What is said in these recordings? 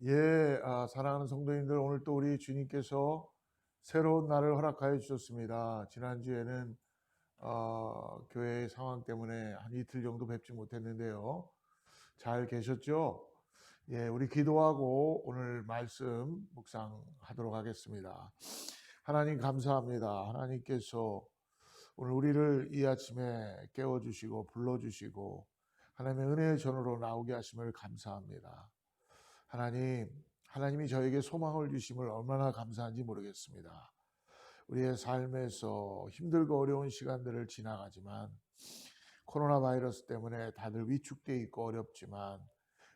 사랑하는 성도님들, 오늘 또 우리 주님께서 새로운 날을 허락하여 주셨습니다. 지난주에는 교회의 상황 때문에 한 이틀 정도 뵙지 못했는데요. 잘 계셨죠? 우리 기도하고 오늘 말씀 묵상하도록 하겠습니다. 하나님 감사합니다. 하나님께서 오늘 우리를 이 아침에 깨워주시고 불러주시고 하나님의 은혜의 전으로 나오게 하심을 감사합니다. 하나님이 저에게 소망을 주심을 얼마나 감사한지 모르겠습니다. 우리의 삶에서 힘들고 어려운 시간들을 지나가지만 코로나 바이러스 때문에 다들 위축되어 있고 어렵지만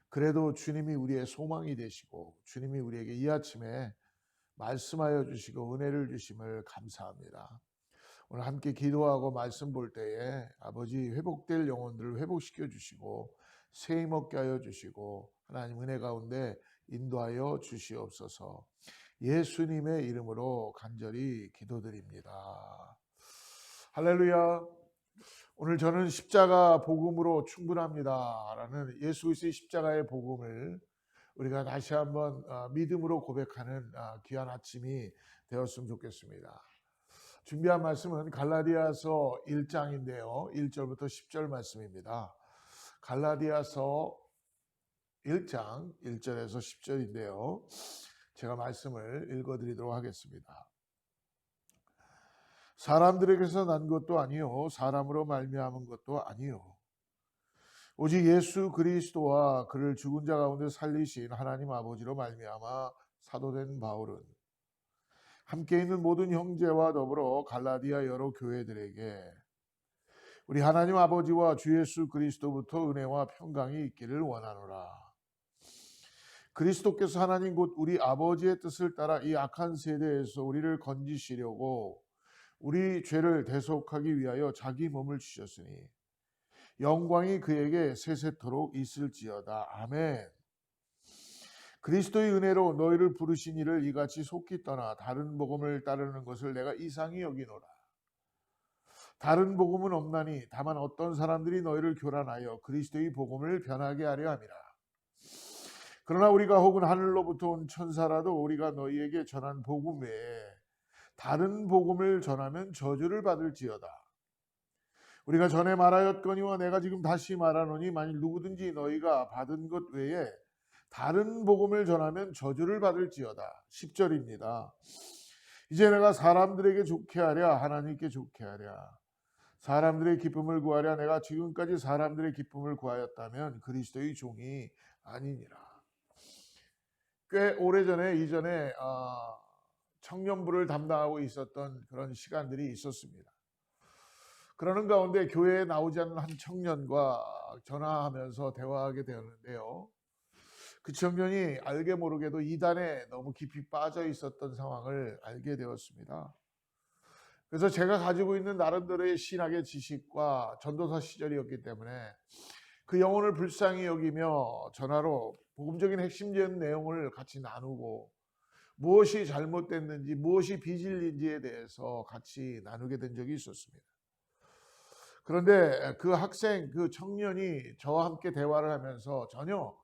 그래도 주님이 우리의 소망이 되시고 주님이 우리에게 이 아침에 말씀하여 주시고 은혜를 주심을 감사합니다. 오늘 함께 기도하고 말씀 볼 때에 아버지 회복될 영혼들을 회복시켜 주시고 새 힘 얻게 하여 주시고 하나님 은혜 가운데 인도하여 주시옵소서. 예수님의 이름으로 간절히 기도드립니다. 할렐루야. 오늘 저는 십자가 복음으로 충분합니다 라는 예수 그리스도의 십자가의 복음을 우리가 다시 한번 믿음으로 고백하는 귀한 아침이 되었으면 좋겠습니다. 준비한 말씀은 갈라디아서 1장인데요. 1절부터 10절 말씀입니다. 갈라디아서 1장 1절에서 10절인데요. 제가 말씀을 읽어드리도록 하겠습니다. 사람들에게서 난 것도 아니요 사람으로 말미암은 것도 아니요 오직 예수 그리스도와 그를 죽은 자 가운데 살리신 하나님 아버지로 말미암아 사도된 바울은 함께 있는 모든 형제와 더불어 갈라디아 여러 교회들에게 우리 하나님 아버지와 주 예수 그리스도부터 은혜와 평강이 있기를 원하노라. 그리스도께서 하나님 곧 우리 아버지의 뜻을 따라 이 악한 세대에서 우리를 건지시려고 우리 죄를 대속하기 위하여 자기 몸을 주셨으니 영광이 그에게 세세토록 있을지어다. 아멘. 그리스도의 은혜로 너희를 부르신 이를 이같이 속히 떠나 다른 복음을 따르는 것을 내가 이상히 여기노라. 다른 복음은 없나니 다만 어떤 사람들이 너희를 교란하여 그리스도의 복음을 변하게 하려 함이라. 그러나 우리가 혹은 하늘로부터 온 천사라도 우리가 너희에게 전한 복음 외에 다른 복음을 전하면 저주를 받을지어다. 우리가 전에 말하였거니와 내가 지금 다시 말하노니 만일 누구든지 너희가 받은 것 외에 다른 복음을 전하면 저주를 받을지어다. 10절입니다. 이제 내가 사람들에게 좋게 하랴 하나님께 좋게 하랴 사람들의 기쁨을 구하랴 내가 지금까지 사람들의 기쁨을 구하였다면 그리스도의 종이 아니니라. 꽤 오래전에 이전에 청년부를 담당하고 있었던 그런 시간들이 있었습니다. 그러는 가운데 교회에 나오지 않는 한 청년과 전화하면서 대화하게 되었는데요. 그 청년이 알게 모르게도 이단에 너무 깊이 빠져 있었던 상황을 알게 되었습니다. 그래서 제가 가지고 있는 나름대로의 신학의 지식과 전도사 시절이었기 때문에 그 영혼을 불쌍히 여기며 전화로 복음적인 핵심적인 내용을 같이 나누고 무엇이 잘못됐는지 무엇이 비질린지에 대해서 같이 나누게 된 적이 있었습니다. 그런데 그 학생, 그 청년이 저와 함께 대화를 하면서 전혀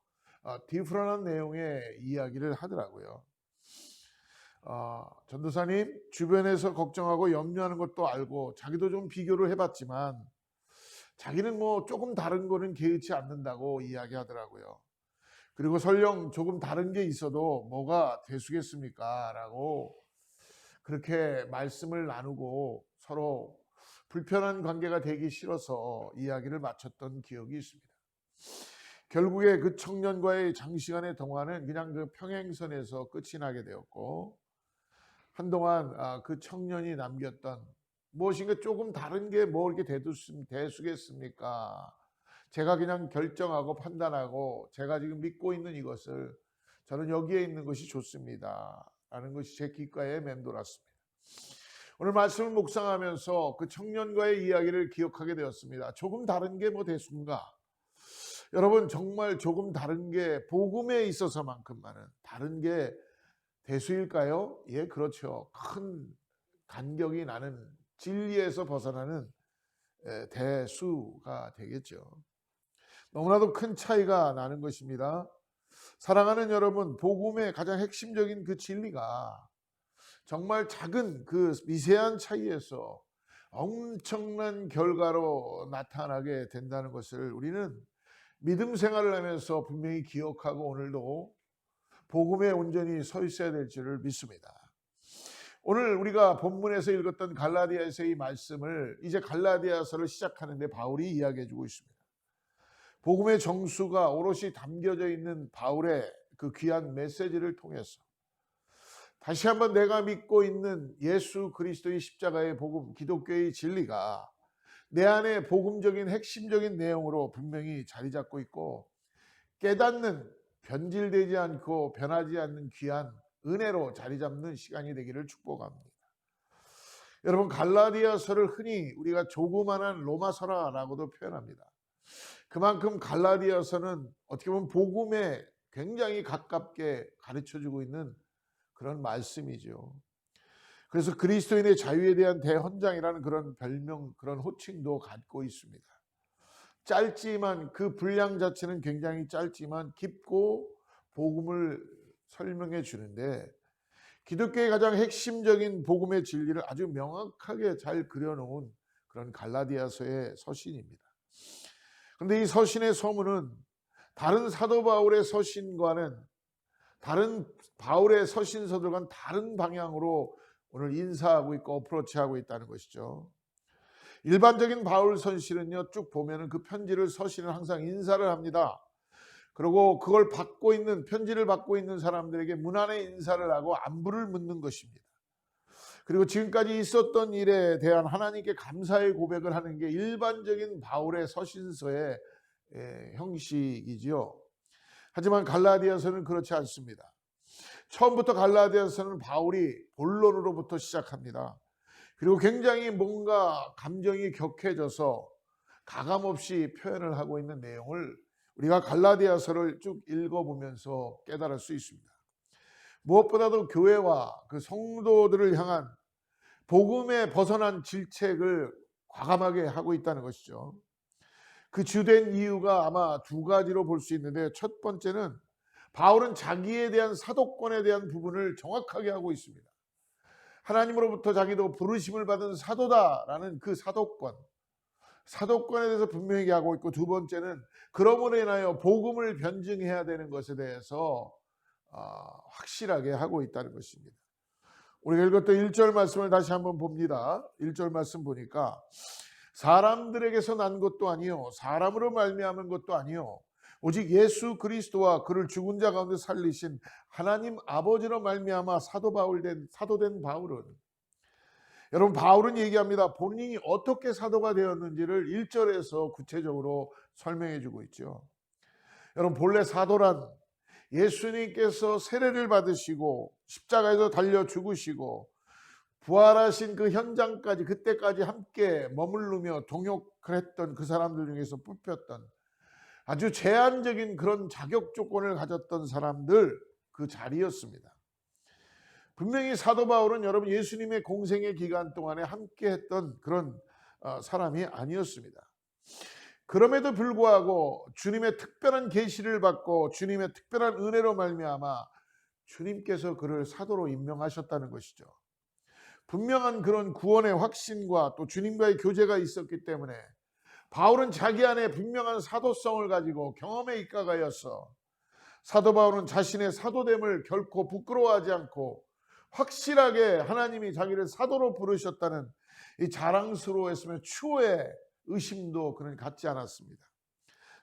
디프런한 내용의 이야기를 하더라고요. 전도사님, 주변에서 걱정하고 염려하는 것도 알고 자기도 좀 비교를 해봤지만 자기는 뭐 조금 다른 거는 개의치 않는다고 이야기하더라고요. 그리고 설령 조금 다른 게 있어도 뭐가 되수겠습니까? 라고 그렇게 말씀을 나누고 서로 불편한 관계가 되기 싫어서 이야기를 마쳤던 기억이 있습니다. 결국에 그 청년과의 장시간의 동화는 그냥 그 평행선에서 끝이 나게 되었고 한동안 그 청년이 남겼던 무엇인가 조금 다른 게 뭐 이렇게 대수겠습니까? 제가 그냥 결정하고 판단하고 제가 지금 믿고 있는 이것을 저는 여기에 있는 것이 좋습니다 라는 것이 제 귓가에 맴돌았습니다. 오늘 말씀을 묵상하면서 그 청년과의 이야기를 기억하게 되었습니다. 조금 다른 게 뭐 대수인가? 여러분 정말 조금 다른 게 복음에 있어서만큼만은 다른 게 대수일까요? 예, 그렇죠. 큰 간격이 나는 진리에서 벗어나는 대수가 되겠죠. 너무나도 큰 차이가 나는 것입니다. 사랑하는 여러분, 복음의 가장 핵심적인 그 진리가 정말 작은 그 미세한 차이에서 엄청난 결과로 나타나게 된다는 것을 우리는 믿음 생활을 하면서 분명히 기억하고 오늘도 복음에 온전히 서 있어야 될 줄을 믿습니다. 오늘 우리가 본문에서 읽었던 갈라디아서의 이 말씀을 이제 갈라디아서를 시작하는데 바울이 이야기해 주고 있습니다. 복음의 정수가 오롯이 담겨져 있는 바울의 그 귀한 메시지를 통해서 다시 한번 내가 믿고 있는 예수 그리스도의 십자가의 복음, 기독교의 진리가 내 안에 복음적인 핵심적인 내용으로 분명히 자리 잡고 있고 깨닫는, 변질되지 않고 변하지 않는 귀한 은혜로 자리 잡는 시간이 되기를 축복합니다. 여러분, 갈라디아서를 흔히 우리가 조그만한 로마서라고도 표현합니다. 그만큼 갈라디아서는 어떻게 보면 복음에 굉장히 가깝게 가르쳐주고 있는 그런 말씀이죠. 그래서 그리스도인의 자유에 대한 대헌장이라는 그런 별명, 그런 호칭도 갖고 있습니다. 짧지만 그 분량 자체는 굉장히 짧지만 깊고 복음을 설명해 주는데 기독교의 가장 핵심적인 복음의 진리를 아주 명확하게 잘 그려놓은 그런 갈라디아서의 서신입니다. 그런데 이 서신의 서문은 다른 사도 바울의 서신과는 다른 바울의 서신서들과는 다른 방향으로 오늘 인사하고 있고 어프로치하고 있다는 것이죠. 일반적인 바울 서신은요, 쭉 보면은 그 편지를 서신은 항상 인사를 합니다. 그리고 그걸 받고 있는 편지를 받고 있는 사람들에게 문안의 인사를 하고 안부를 묻는 것입니다. 그리고 지금까지 있었던 일에 대한 하나님께 감사의 고백을 하는 게 일반적인 바울의 서신서의 형식이지요. 하지만 갈라디아서는 그렇지 않습니다. 처음부터 갈라디아서는 바울이 본론으로부터 시작합니다. 그리고 굉장히 뭔가 감정이 격해져서 가감없이 표현을 하고 있는 내용을 우리가 갈라디아서를 쭉 읽어보면서 깨달을 수 있습니다. 무엇보다도 교회와 그 성도들을 향한 복음에 벗어난 질책을 과감하게 하고 있다는 것이죠. 그 주된 이유가 아마 두 가지로 볼 수 있는데, 첫 번째는 바울은 자기에 대한 사도권에 대한 부분을 정확하게 하고 있습니다. 하나님으로부터 자기도 부르심을 받은 사도다라는 그 사도권에 대해서 분명히 하고 있고, 두 번째는 그러므로 인하여 복음을 변증해야 되는 것에 대해서 확실하게 하고 있다는 것입니다. 우리가 읽었던 1절 말씀을 다시 한번 봅니다. 1절 말씀 보니까 사람들에게서 난 것도 아니요 사람으로 말미암은 것도 아니요 오직 예수 그리스도와 그를 죽은 자 가운데 살리신 하나님 아버지로 말미암아 사도된 바울은, 여러분, 바울은 얘기합니다. 본인이 어떻게 사도가 되었는지를 1절에서 구체적으로 설명해 주고 있죠. 여러분, 본래 사도란 예수님께서 세례를 받으시고 십자가에서 달려 죽으시고 부활하신 그 현장까지, 그때까지 함께 머무르며 동역을 했던 그 사람들 중에서 뽑혔던 아주 제한적인 그런 자격 조건을 가졌던 사람들, 그 자리였습니다. 분명히 사도 바울은 여러분 예수님의 공생의 기간 동안에 함께 했던 그런 사람이 아니었습니다. 그럼에도 불구하고 주님의 특별한 계시를 받고 주님의 특별한 은혜로 말미암아 주님께서 그를 사도로 임명하셨다는 것이죠. 분명한 그런 구원의 확신과 또 주님과의 교제가 있었기 때문에 바울은 자기 안에 분명한 사도성을 가지고 경험에 입각하였어. 사도 바울은 자신의 사도됨을 결코 부끄러워하지 않고 확실하게 하나님이 자기를 사도로 부르셨다는 이 자랑스러워했으며 추호의 의심도 그는 갖지 않았습니다.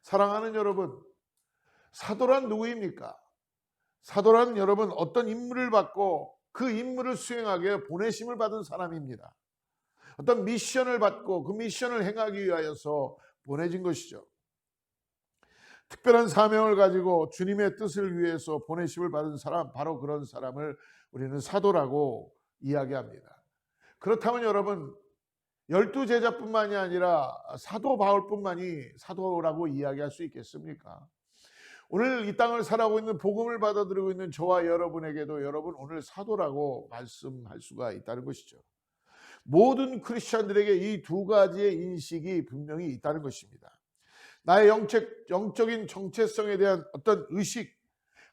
사랑하는 여러분, 사도란 누구입니까? 사도란 여러분 어떤 임무를 받고 그 임무를 수행하게 보내심을 받은 사람입니다. 어떤 미션을 받고 그 미션을 행하기 위하여서 보내진 것이죠. 특별한 사명을 가지고 주님의 뜻을 위해서 보내심을 받은 사람, 바로 그런 사람을 우리는 사도라고 이야기합니다. 그렇다면 여러분, 12제자뿐만이 아니라 사도 바울뿐만이 사도라고 이야기할 수 있겠습니까? 오늘 이 땅을 살아가고 있는 복음을 받아들이고 있는 저와 여러분에게도 여러분 오늘 사도라고 말씀할 수가 있다는 것이죠. 모든 크리스찬들에게 이 두 가지의 인식이 분명히 있다는 것입니다. 나의 영적인 정체성에 대한 어떤 의식,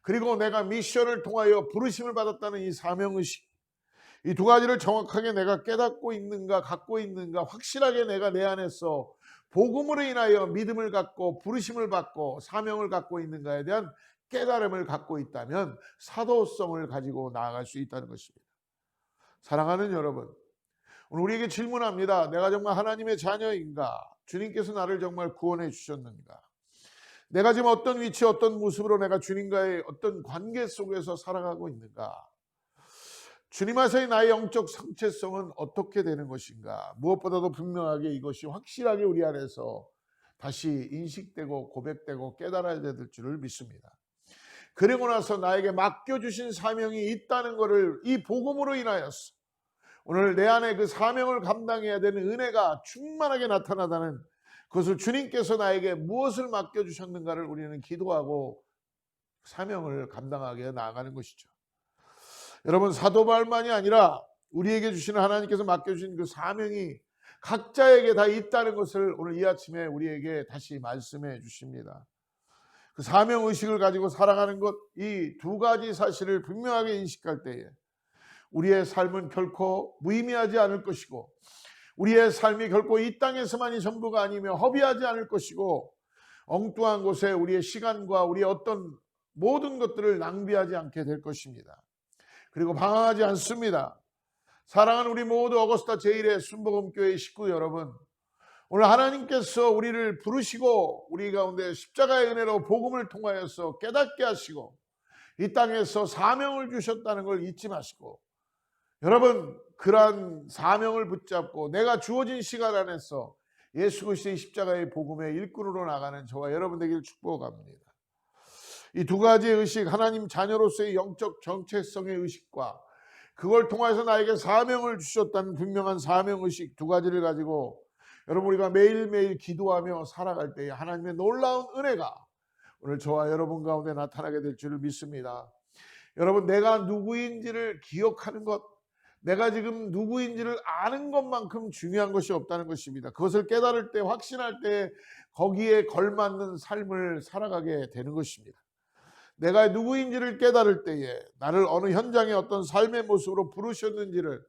그리고 내가 미션을 통하여 부르심을 받았다는 이 사명의식, 이 두 가지를 정확하게 내가 깨닫고 있는가, 갖고 있는가, 확실하게 내가 내 안에서 복음으로 인하여 믿음을 갖고 부르심을 받고 사명을 갖고 있는가에 대한 깨달음을 갖고 있다면 사도성을 가지고 나아갈 수 있다는 것입니다. 사랑하는 여러분, 오늘 우리에게 질문합니다. 내가 정말 하나님의 자녀인가? 주님께서 나를 정말 구원해 주셨는가? 내가 지금 어떤 위치, 어떤 모습으로 내가 주님과의 어떤 관계 속에서 살아가고 있는가? 주님 안에서의 나의 영적 정체성은 어떻게 되는 것인가? 무엇보다도 분명하게 이것이 확실하게 우리 안에서 다시 인식되고 고백되고 깨달아야 될 줄을 믿습니다. 그리고 나서 나에게 맡겨주신 사명이 있다는 것을 이 복음으로 인하여서 오늘 내 안에 그 사명을 감당해야 되는 은혜가 충만하게 나타나다는 그것을 주님께서 나에게 무엇을 맡겨주셨는가를 우리는 기도하고 사명을 감당하게 나아가는 것이죠. 여러분, 사도 바울만이 아니라 우리에게 주시는 하나님께서 맡겨주신 그 사명이 각자에게 다 있다는 것을 오늘 이 아침에 우리에게 다시 말씀해 주십니다. 그 사명의식을 가지고 살아가는 것, 이 두 가지 사실을 분명하게 인식할 때에 우리의 삶은 결코 무의미하지 않을 것이고 우리의 삶이 결코 이 땅에서만이 전부가 아니며 허비하지 않을 것이고 엉뚱한 곳에 우리의 시간과 우리의 어떤 모든 것들을 낭비하지 않게 될 것입니다. 그리고 방황하지 않습니다. 사랑하는 우리 모두 어거스타 제1의 순복음교회 식구 여러분, 오늘 하나님께서 우리를 부르시고 우리 가운데 십자가의 은혜로 복음을 통하여서 깨닫게 하시고 이 땅에서 사명을 주셨다는 걸 잊지 마시고, 여러분 그러한 사명을 붙잡고 내가 주어진 시간 안에서 예수 그리스도의 십자가의 복음의 일꾼으로 나가는 저와 여러분 되기를 축복합니다. 이 두 가지의 의식, 하나님 자녀로서의 영적 정체성의 의식과 그걸 통해서 나에게 사명을 주셨다는 분명한 사명의식 두 가지를 가지고 여러분 우리가 매일매일 기도하며 살아갈 때에 하나님의 놀라운 은혜가 오늘 저와 여러분 가운데 나타나게 될 줄을 믿습니다. 여러분, 내가 누구인지를 기억하는 것, 내가 지금 누구인지를 아는 것만큼 중요한 것이 없다는 것입니다. 그것을 깨달을 때, 확신할 때 거기에 걸맞는 삶을 살아가게 되는 것입니다. 내가 누구인지를 깨달을 때에 나를 어느 현장에 어떤 삶의 모습으로 부르셨는지를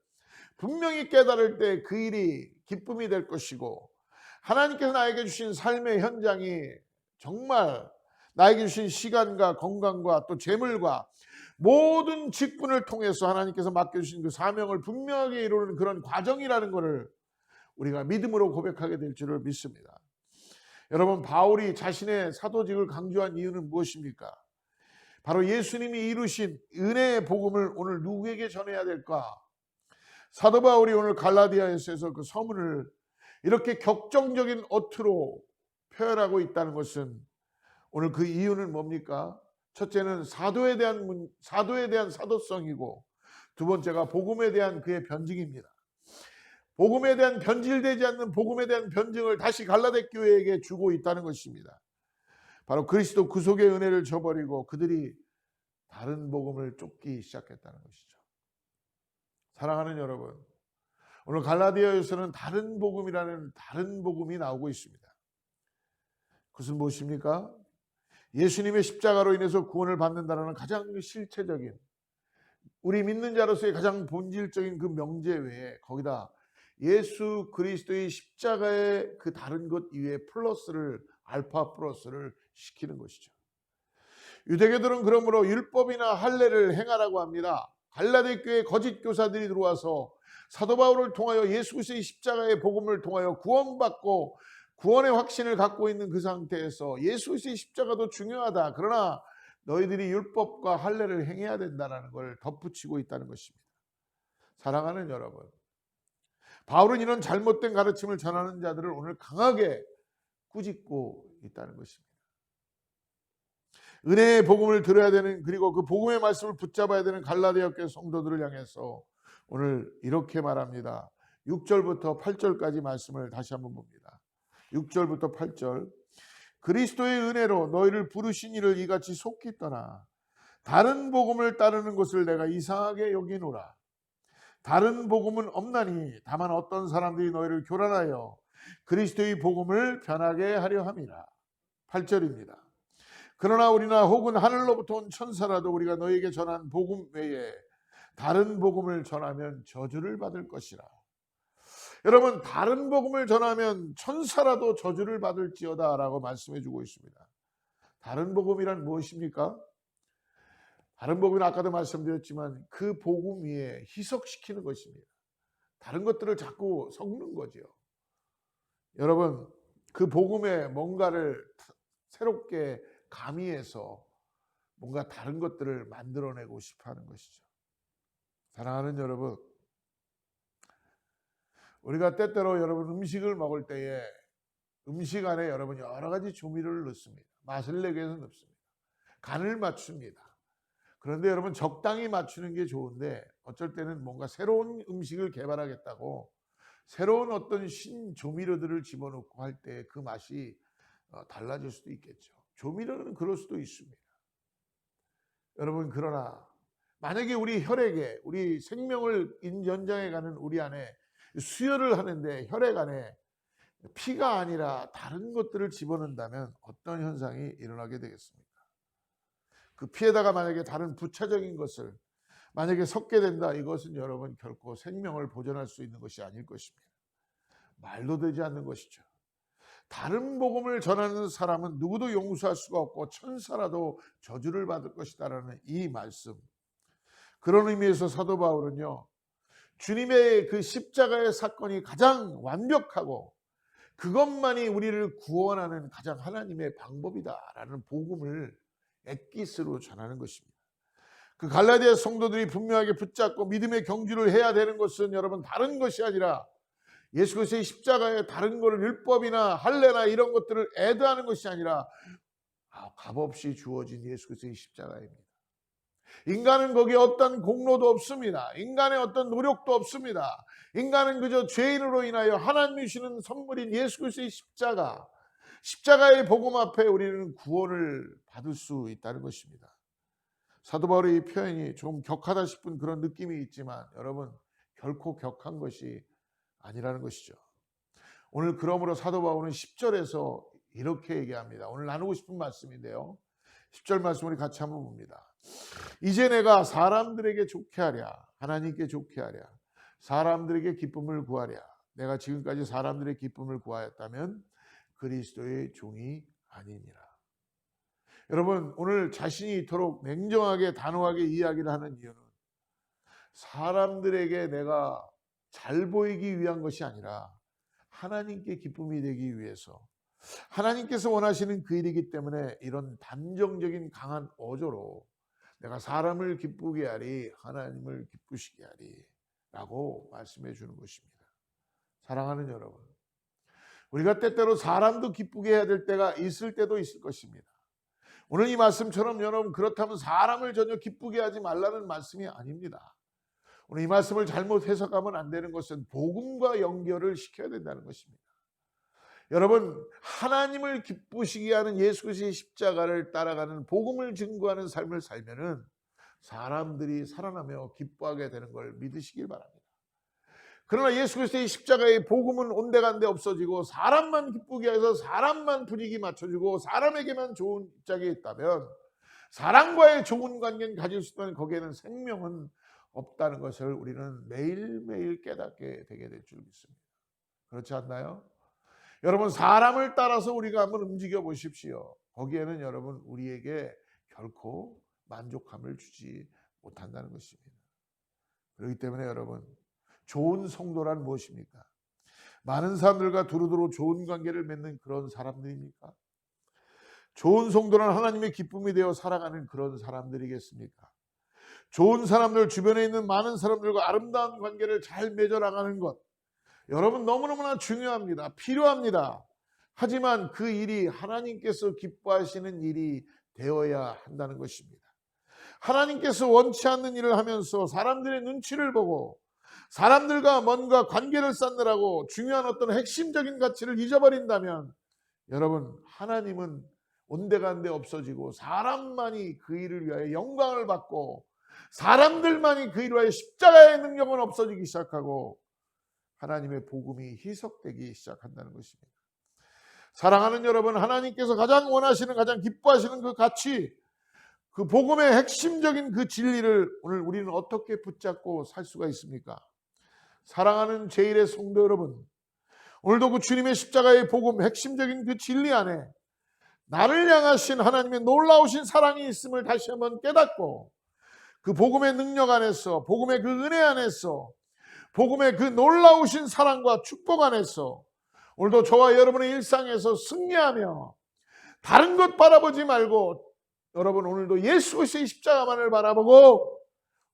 분명히 깨달을 때 그 일이 기쁨이 될 것이고, 하나님께서 나에게 주신 삶의 현장이 정말 나에게 주신 시간과 건강과 또 재물과 모든 직분을 통해서 하나님께서 맡겨주신 그 사명을 분명하게 이루는 그런 과정이라는 것을 우리가 믿음으로 고백하게 될 줄을 믿습니다. 여러분, 바울이 자신의 사도직을 강조한 이유는 무엇입니까? 바로 예수님이 이루신 은혜의 복음을 오늘 누구에게 전해야 될까? 사도 바울이 오늘 갈라디아에서 그 서문을 이렇게 격정적인 어투로 표현하고 있다는 것은 오늘 그 이유는 뭡니까? 첫째는 사도에 대한 사도성이고, 두 번째가 복음에 대한 그의 변증입니다. 복음에 대한 변질되지 않는 복음에 대한 변증을 다시 갈라디 교회에게 주고 있다는 것입니다. 바로 그리스도 구속의 은혜를 저버리고 그들이 다른 복음을 쫓기 시작했다는 것이죠. 사랑하는 여러분, 오늘 갈라디아에서는 다른 복음이라는 다른 복음이 나오고 있습니다. 그것은 무엇입니까? 예수님의 십자가로 인해서 구원을 받는다는 가장 실체적인, 우리 믿는 자로서의 가장 본질적인 그 명제 외에 거기다 예수 그리스도의 십자가의 그 다른 것 이외에 플러스를, 알파 플러스를 시키는 것이죠. 유대교들은 그러므로 율법이나 할례를 행하라고 합니다. 갈라디 교회 거짓 교사들이 들어와서 사도 바울을 통하여 예수 그리스도의 십자가의 복음을 통하여 구원받고 구원의 확신을 갖고 있는 그 상태에서 예수 그리스도의 십자가도 중요하다, 그러나 너희들이 율법과 할례를 행해야 된다는 걸 덧붙이고 있다는 것입니다. 사랑하는 여러분, 바울은 이런 잘못된 가르침을 전하는 자들을 오늘 강하게 꾸짖고 있다는 것입니다. 은혜의 복음을 들어야 되는, 그리고 그 복음의 말씀을 붙잡아야 되는 갈라디아 교회 성도들을 향해서 오늘 이렇게 말합니다. 6절부터 8절까지 말씀을 다시 한번 봅니다. 6절부터 8절. 그리스도의 은혜로 너희를 부르신 이를 이같이 속히 떠나 다른 복음을 따르는 것을 내가 이상하게 여기노라. 다른 복음은 없나니 다만 어떤 사람들이 너희를 교란하여 그리스도의 복음을 변하게 하려 함이라. 8절입니다. 그러나 우리나 혹은 하늘로부터 온 천사라도 우리가 너에게 전한 복음 외에 다른 복음을 전하면 저주를 받을 것이라. 여러분, 다른 복음을 전하면 천사라도 저주를 받을지어다 라고 말씀해 주고 있습니다. 다른 복음이란 무엇입니까? 다른 복음은 아까도 말씀드렸지만 그 복음 위에 희석시키는 것입니다. 다른 것들을 자꾸 섞는 거죠. 여러분, 그 복음에 뭔가를 새롭게 가미해서 뭔가 다른 것들을 만들어내고 싶어 하는 것이죠. 사랑하는 여러분, 우리가 때때로 여러분 음식을 먹을 때에 음식 안에 여러분 여러 가지 조미료를 넣습니다. 맛을 내기 위해서 넣습니다. 간을 맞춥니다. 그런데 여러분 적당히 맞추는 게 좋은데 어쩔 때는 뭔가 새로운 음식을 개발하겠다고 새로운 어떤 신조미료들을 집어넣고 할 때 그 맛이 달라질 수도 있겠죠. 조미료는 그럴 수도 있습니다. 여러분, 그러나 만약에 우리 혈액에, 우리 생명을 연장해 가는 우리 안에 수혈을 하는데 혈액 안에 피가 아니라 다른 것들을 집어넣는다면 어떤 현상이 일어나게 되겠습니까? 그 피에다가 만약에 다른 부차적인 것을 만약에 섞게 된다, 이것은 여러분 결코 생명을 보존할 수 있는 것이 아닐 것입니다. 말도 되지 않는 것이죠. 다른 복음을 전하는 사람은 누구도 용서할 수가 없고 천사라도 저주를 받을 것이다라는 이 말씀, 그런 의미에서 사도 바울은요, 주님의 그 십자가의 사건이 가장 완벽하고 그것만이 우리를 구원하는 가장 하나님의 방법이다라는 복음을 엑기스로 전하는 것입니다. 그 갈라디아 성도들이 분명하게 붙잡고 믿음의 경주를 해야 되는 것은 여러분 다른 것이 아니라 예수 그리스도의 십자가에 다른 것을 율법이나 할례나 이런 것들을 애도하는 것이 아니라 값없이 주어진 예수 그리스도의 십자가입니다. 인간은 거기에 어떤 공로도 없습니다. 인간의 어떤 노력도 없습니다. 인간은 그저 죄인으로 인하여 하나님이 주시는 선물인 예수 그리스도의 십자가, 십자가의 복음 앞에 우리는 구원을 받을 수 있다는 것입니다. 사도 바울의 이 표현이 좀 격하다 싶은 그런 느낌이 있지만 여러분 결코 격한 것이 아니라는 것이죠. 오늘 그러므로 사도 바울은 10절에서 이렇게 얘기합니다. 오늘 나누고 싶은 말씀인데요. 10절 말씀 우리 같이 한번 봅니다. 이제 내가 사람들에게 좋게 하랴, 하나님께 좋게 하랴, 사람들에게 기쁨을 구하랴. 내가 지금까지 사람들의 기쁨을 구하였다면 그리스도의 종이 아니니라. 여러분, 오늘 자신이 이토록 냉정하게 단호하게 이야기를 하는 이유는 사람들에게 내가 잘 보이기 위한 것이 아니라 하나님께 기쁨이 되기 위해서, 하나님께서 원하시는 그 일이기 때문에 이런 단정적인 강한 어조로 내가 사람을 기쁘게 하리, 하나님을 기쁘시게 하리 라고 말씀해 주는 것입니다. 사랑하는 여러분, 우리가 때때로 사람도 기쁘게 해야 될 때가 있을 때도 있을 것입니다. 오늘 이 말씀처럼 여러분 그렇다면 사람을 전혀 기쁘게 하지 말라는 말씀이 아닙니다. 오늘 이 말씀을 잘못 해석하면 안 되는 것은 복음과 연결을 시켜야 된다는 것입니다. 여러분, 하나님을 기쁘시게 하는 예수 그리스도의 십자가를 따라가는 복음을 증거하는 삶을 살면은 사람들이 살아나며 기뻐하게 되는 걸 믿으시길 바랍니다. 그러나 예수 그리스도의 십자가의 복음은 온데간데 없어지고 사람만 기쁘게 해서 사람만 분위기 맞춰주고 사람에게만 좋은 입장에 있다면 사람과의 좋은 관계는 가질 수 있다면 거기에는 생명은 없다는 것을 우리는 매일매일 깨닫게 되게 될 줄 믿습니다. 그렇지 않나요? 여러분, 사람을 따라서 우리가 한번 움직여 보십시오. 거기에는 여러분 우리에게 결코 만족감을 주지 못한다는 것입니다. 그렇기 때문에 여러분, 좋은 성도란 무엇입니까? 많은 사람들과 두루두루 좋은 관계를 맺는 그런 사람들입니까? 좋은 성도란 하나님의 기쁨이 되어 살아가는 그런 사람들이겠습니까? 좋은 사람들, 주변에 있는 많은 사람들과 아름다운 관계를 잘 맺어 나가는 것, 여러분 너무너무나 중요합니다. 필요합니다. 하지만 그 일이 하나님께서 기뻐하시는 일이 되어야 한다는 것입니다. 하나님께서 원치 않는 일을 하면서 사람들의 눈치를 보고 사람들과 뭔가 관계를 쌓느라고 중요한 어떤 핵심적인 가치를 잊어버린다면 여러분, 하나님은 온데간데 없어지고 사람만이 그 일을 위하여 영광을 받고 사람들만이 그 일을 위하여 십자가의 능력은 없어지기 시작하고 하나님의 복음이 희석되기 시작한다는 것입니다. 사랑하는 여러분, 하나님께서 가장 원하시는, 가장 기뻐하시는 그 가치, 그 복음의 핵심적인 그 진리를 오늘 우리는 어떻게 붙잡고 살 수가 있습니까? 사랑하는 제1의 성도 여러분, 오늘도 그 주님의 십자가의 복음, 핵심적인 그 진리 안에 나를 향하신 하나님의 놀라우신 사랑이 있음을 다시 한번 깨닫고, 그 복음의 능력 안에서, 복음의 그 은혜 안에서, 복음의 그 놀라우신 사랑과 축복 안에서 오늘도 저와 여러분의 일상에서 승리하며 다른 것 바라보지 말고, 여러분 오늘도 예수 그리스도의 십자가만을 바라보고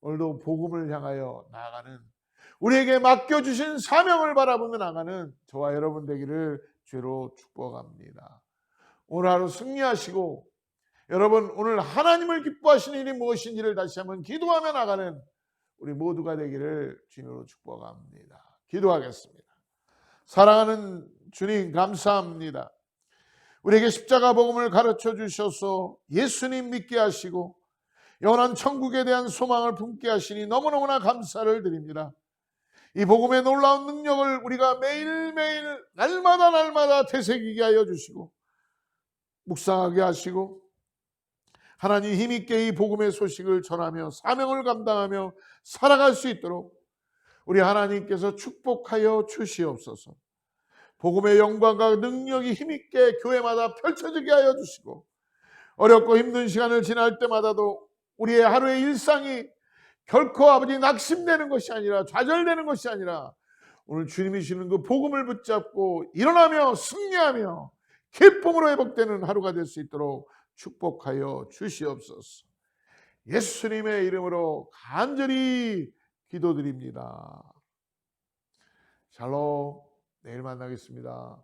오늘도 복음을 향하여 나아가는, 우리에게 맡겨주신 사명을 바라보며 나가는 저와 여러분 되기를 주로 축복합니다. 오늘 하루 승리하시고, 여러분 오늘 하나님을 기뻐하시는 일이 무엇인지를 다시 한번 기도하며 나가는 우리 모두가 되기를 주님으로 축복합니다. 기도하겠습니다. 사랑하는 주님, 감사합니다. 우리에게 십자가 복음을 가르쳐 주셔서 예수님 믿게 하시고 영원한 천국에 대한 소망을 품게 하시니 너무너무나 감사를 드립니다. 이 복음의 놀라운 능력을 우리가 매일매일 날마다 되새기게 하여 주시고 묵상하게 하시고, 하나님 힘있게 이 복음의 소식을 전하며 사명을 감당하며 살아갈 수 있도록 우리 하나님께서 축복하여 주시옵소서. 복음의 영광과 능력이 힘있게 교회마다 펼쳐지게 하여 주시고, 어렵고 힘든 시간을 지날 때마다도 우리의 하루의 일상이 결코 아버지 낙심되는 것이 아니라, 좌절되는 것이 아니라 오늘 주님이 주시는 그 복음을 붙잡고 일어나며 승리하며 기쁨으로 회복되는 하루가 될 수 있도록 축복하여 주시옵소서. 예수님의 이름으로 간절히 기도드립니다. 샬롬. 내일 만나겠습니다.